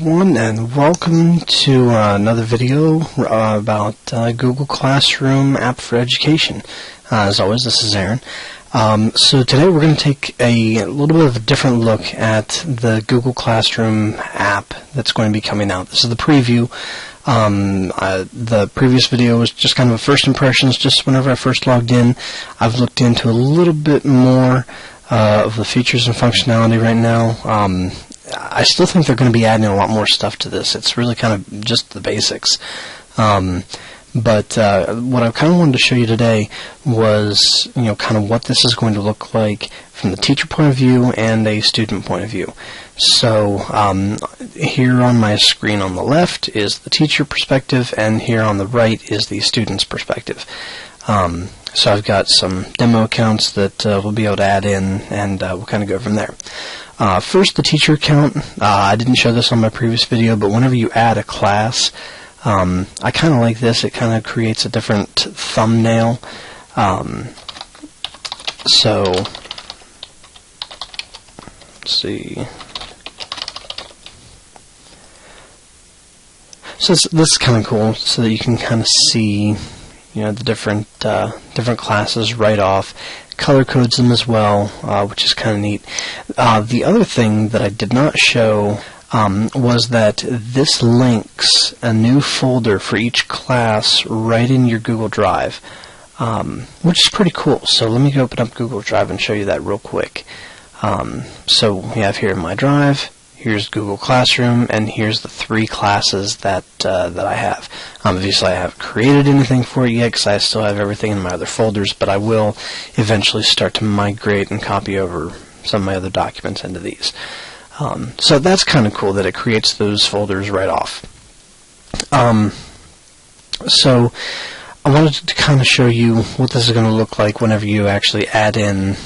everyone, and welcome to another video about Google Classroom app for education. As always, this is Aaron. So today we're going to take a little bit of a different look at the Google Classroom app that's going to be coming out. This is the preview. The previous video was just kind of a first impressions, just whenever I first logged in. I've looked into a little bit more of the features and functionality right now. I still think they're going to be adding a lot more stuff to this. It's really kind of just the basics. But what I kind of wanted to show you today was, kind of what this is going to look like from the teacher point of view and a student point of view. So here on my screen on the left is the teacher perspective, and here on the right is the student's perspective. So I've got some demo accounts that we'll be able to add in, and we'll kind of go from there. First, the teacher account. I didn't show this on my previous video, but whenever you add a class, I kind of like this. It kind of creates a different thumbnail. So, let's see. So this is kind of cool, so that you can kind of see, the different classes right off. Color codes them as well, which is kind of neat. The other thing that I did not show was that this links a new folder for each class right in your Google Drive, which is pretty cool. So let me open up Google Drive and show you that real quick. So we have here my Drive. Here's Google Classroom, and here's the 3 classes that I have. Obviously, I haven't created anything for it yet because I still have everything in my other folders, but I will eventually start to migrate and copy over some of my other documents into these. So that's kind of cool that it creates those folders right off. So I wanted to kind of show you what this is going to look like whenever you actually add in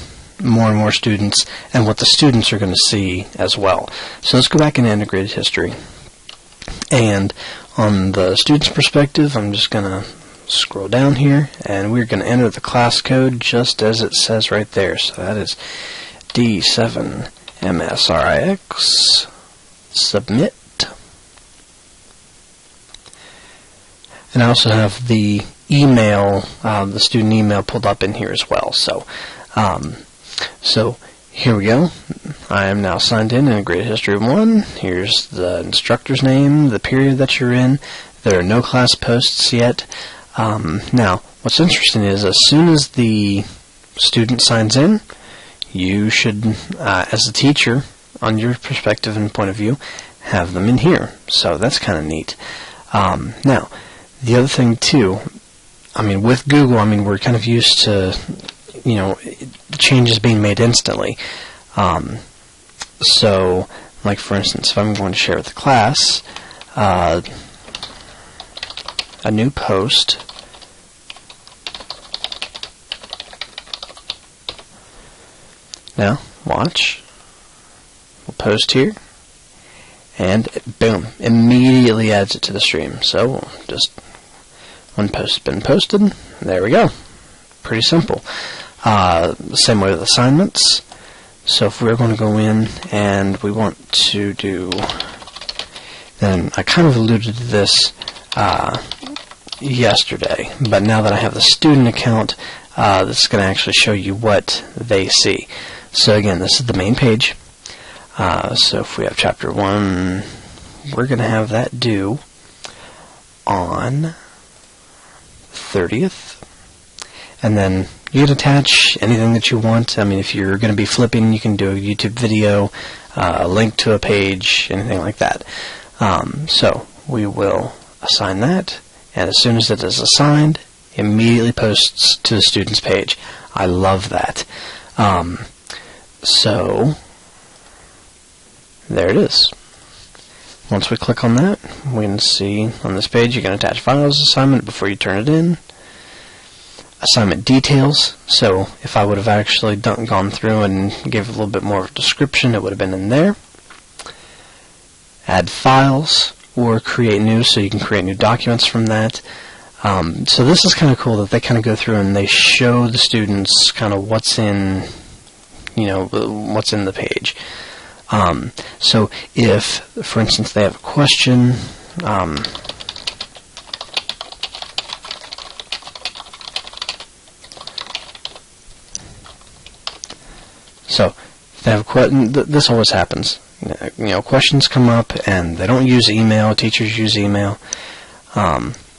more and more students, and what the students are going to see as well. So let's go back into integrated history, and on the student's perspective, I'm just going to scroll down here, and we're going to enter the class code just as it says right there. So that is D7MSRIX, submit. And I also have the email, the student email pulled up in here as well. So here we go. I am now signed in Integrated History 1. Here's the instructor's name, the period that you're in. There are no class posts yet. Now, what's interesting is as soon as the student signs in, you should, as a teacher, on your perspective and point of view, have them in here. So that's kind of neat. Now, the other thing too, with Google, we're kind of used to changes being made instantly. So, like for instance, if I'm going to share with the class a new post, now watch, we'll post here, and boom, immediately adds it to the stream. So just one post has been posted, there we go. Pretty simple. The same way with assignments. So if we're going to go in and we want to do, then I kind of alluded to this yesterday, but now that I have the student account, this is going to actually show you what they see. So again, this is the main page. So if we have chapter 1, we're going to have that due on 30th. And then you can attach anything that you want. If you're going to be flipping, you can do a YouTube video, a link to a page, anything like that. So we will assign that, and as soon as it is assigned, immediately posts to the student's page. I love that. So there it is. Once we click on that, we can see on this page you can attach files assignment before you turn it in. Assignment details, so if I would have actually gone through and gave a little bit more of a description, it would have been in there. Add files or create new, so you can create new documents from that. So this is kind of cool that they kind of go through and they show the students kind of what's in, what's in the page. So if, for instance, they have a question, so if they have a question, this always happens. Questions come up and they don't use email. Teachers use email.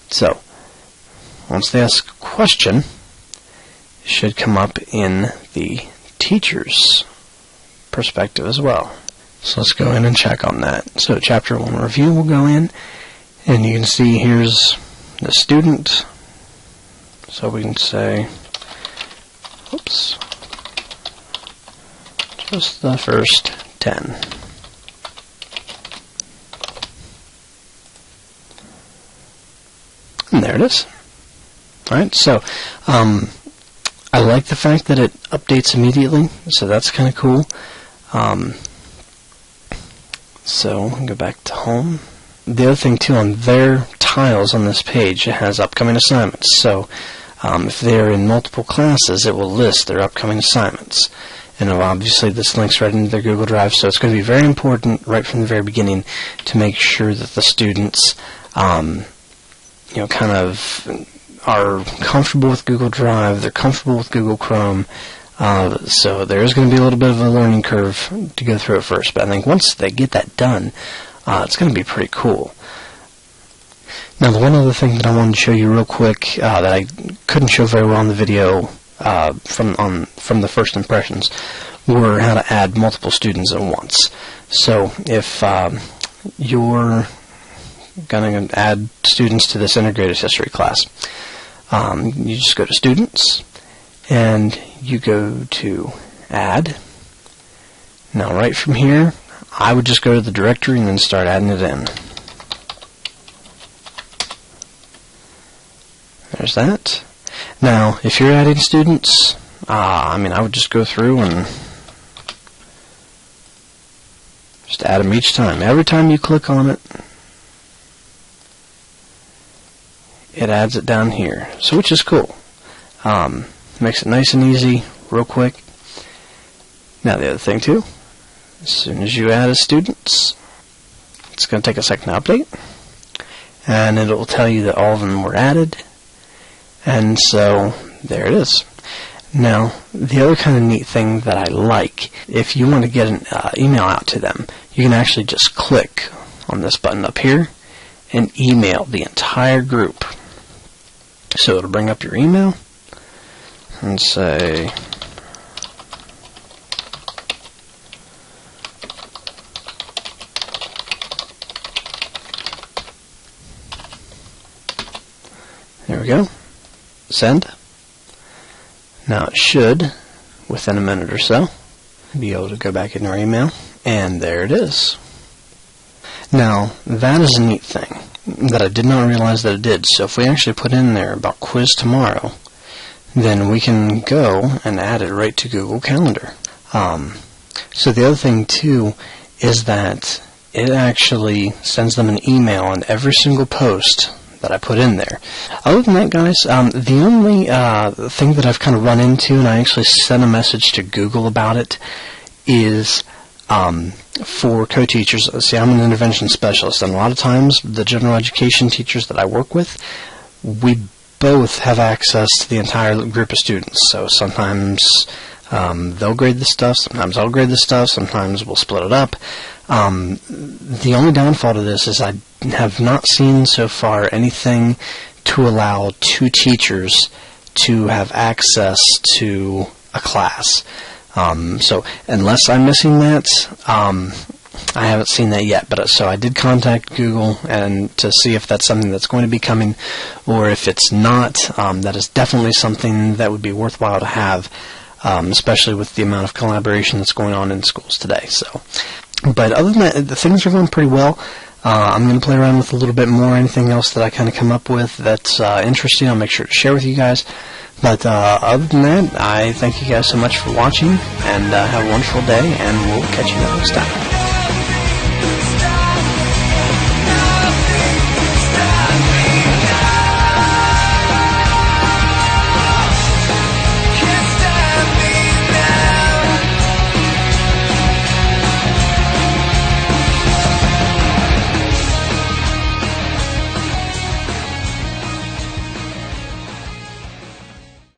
So once they ask a question, it should come up in the teacher's perspective as well. So let's go in and check on that. So Chapter 1 review will go in, and you can see here's the student. So we can say, oops, just the first 10. And there it is. Alright, so I like the fact that it updates immediately, so that's kind of cool. So go back to home. The other thing too, on their tiles on this page, it has upcoming assignments. So if they're in multiple classes, it will list their upcoming assignments. And obviously this links right into their Google Drive, so it's going to be very important right from the very beginning to make sure that the students kind of are comfortable with Google Drive, they're comfortable with Google Chrome, so there is going to be a little bit of a learning curve to go through at first, but I think once they get that done, it's going to be pretty cool. Now, the one other thing that I wanted to show you real quick that I couldn't show very well in the video from the first impressions were how to add multiple students at once. So if you're going to add students to this integrated history class, you just go to Students, and you go to Add. Now right from here, I would just go to the directory and then start adding it in. There's that. Now, if you're adding students, I would just go through and just add them each time. Every time you click on it, it adds it down here, so which is cool. Makes it nice and easy, real quick. Now the other thing too, as soon as you add a students, it's going to take a second to update, and it will tell you that all of them were added, and so there it is. Now the other kind of neat thing that I like, if you want to get an email out to them, you can actually just click on this button up here and email the entire group. So it'll bring up your email and say, there we go, send. Now it should, within a minute or so, be able to go back in our email, and there it is. Now that is a neat thing that I did not realize that it did. So if we actually put in there about quiz tomorrow, then we can go and add it right to Google Calendar. So the other thing too is that it actually sends them an email on every single post that I put in there. Other than that, guys, the only thing that I've kind of run into, and I actually sent a message to Google about it, is for co-teachers. See, I'm an intervention specialist, and a lot of times the general education teachers that I work with, we both have access to the entire group of students. So sometimes they'll grade the stuff, sometimes I'll grade the stuff, sometimes we'll split it up. The only downfall to this is I have not seen so far anything to allow two teachers to have access to a class. So unless I'm missing that, I haven't seen that yet. But so I did contact Google and to see if that's something that's going to be coming, or if it's not, that is definitely something that would be worthwhile to have, especially with the amount of collaboration that's going on in schools today. So, but other than that, the things are going pretty well. I'm going to play around with a little bit more. Anything else that I kind of come up with that's interesting, I'll make sure to share with you guys. But other than that, I thank you guys so much for watching, and have a wonderful day, and we'll catch you next time.